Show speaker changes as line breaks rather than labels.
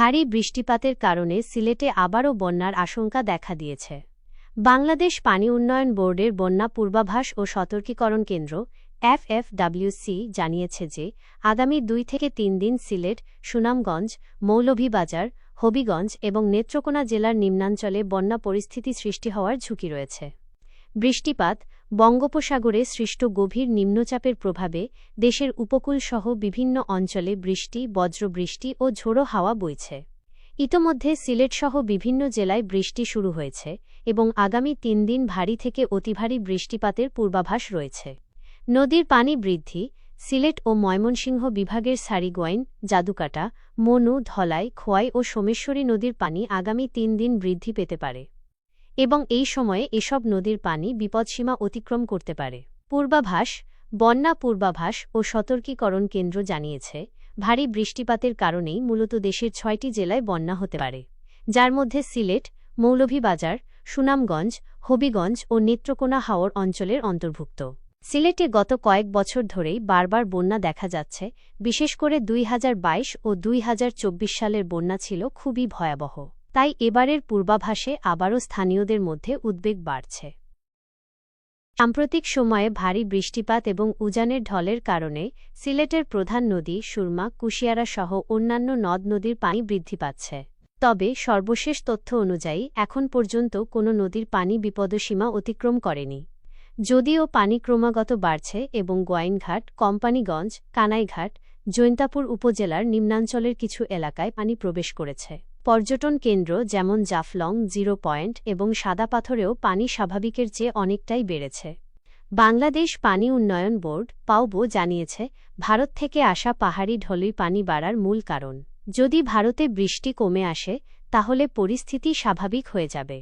ভারী বৃষ্টিপাতের কারণে সিলেটে আবারও বন্যার আশঙ্কা দেখা দিয়েছে। বাংলাদেশ পানি উন্নয়ন বোর্ডের বন্যা পূর্বাভাস ও সতর্কীকরণ কেন্দ্র FFWC জানিয়েছে যে আগামী 2 থেকে 3 দিন সিলেট, সুনামগঞ্জ, মৌলভীবাজার, হবিগঞ্জ এবং নেত্রকোনা জেলার নিম্নাঞ্চলে বন্যা পরিস্থিতি সৃষ্টি হওয়ার ঝুঁকি রয়েছে। বৃষ্টিপাত, বঙ্গোপসাগরে সৃষ্ট গভীর নিম্নচাপের প্রভাবে দেশের উপকূলসহ বিভিন্ন অঞ্চলে বৃষ্টি, বজ্রবৃষ্টি ও ঝোড়ো হাওয়া বইছে। ইতোমধ্যে সিলেটসহ বিভিন্ন জেলায় বৃষ্টি শুরু হয়েছে এবং আগামী 3 দিন ভারী থেকে অতিভারী বৃষ্টিপাতের পূর্বাভাস রয়েছে। নদীর পানি বৃদ্ধি, সিলেট ও ময়মনসিংহ বিভাগের সারিগোয়াইন, জাদুকাটা, মনু, ধলাই, খোয়াই ও সোমেশ্বরী নদীর পানি আগামী 3 দিন বৃদ্ধি পেতে পারে এবং এই সময়ে এসব নদীর পানি বিপদসীমা অতিক্রম করতে পারে। পূর্বাভাস, বন্যা পূর্বাভাস ও সতর্কীকরণ কেন্দ্র জানিয়েছে, ভারী বৃষ্টিপাতের কারণেই মূলত দেশের 6টি জেলায় বন্যা হতে পারে, যার মধ্যে সিলেট, মৌলভীবাজার, সুনামগঞ্জ, হবিগঞ্জ ও নেত্রকোনা হাওর অঞ্চলের অন্তর্ভুক্ত। সিলেটে গত কয়েক বছর ধরেই বারবার বন্যা দেখা যাচ্ছে, বিশেষ করে 2022 ও 2024 সালের বন্যা ছিল খুবই ভয়াবহ। তাই এবারের পূর্বাভাসে আবারও স্থানীয়দের মধ্যে উদ্বেগ বাড়ছে। সাম্প্রতিক সময়ে ভারী বৃষ্টিপাত এবং উজানের ঢলের কারণে সিলেটের প্রধান নদী সুরমা, কুশিয়ারা সহ অন্যান্য নদ-নদীর পানি বৃদ্ধি পাচ্ছে। তবে সর্বশেষ তথ্য অনুযায়ী এখন পর্যন্ত কোনো নদীর পানি বিপদসীমা অতিক্রম করেনি। যদিও পানি ক্রমাগত বাড়ছে এবং গোয়াইনঘাট, কোম্পানীগঞ্জ, কানাইঘাট, জৈন্তাপুর উপজেলার নিম্নাঞ্চলের কিছু এলাকায় পানি প্রবেশ করেছে। পর্যটন কেন্দ্র যেমন জাফলং, জিরো পয়েন্ট এবং সাদা পাথরেও পানি স্বাভাবিকের চেয়ে অনেকটাই বেড়েছে। বাংলাদেশ পানি উন্নয়ন বোর্ড পাউবো জানিয়েছে, ভারত থেকে আসা পাহাড়ি ঢলেই পানি বাড়ার মূল কারণ। যদি ভারতে বৃষ্টি কমে আসে তাহলে পরিস্থিতি স্বাভাবিক হয়ে যাবে।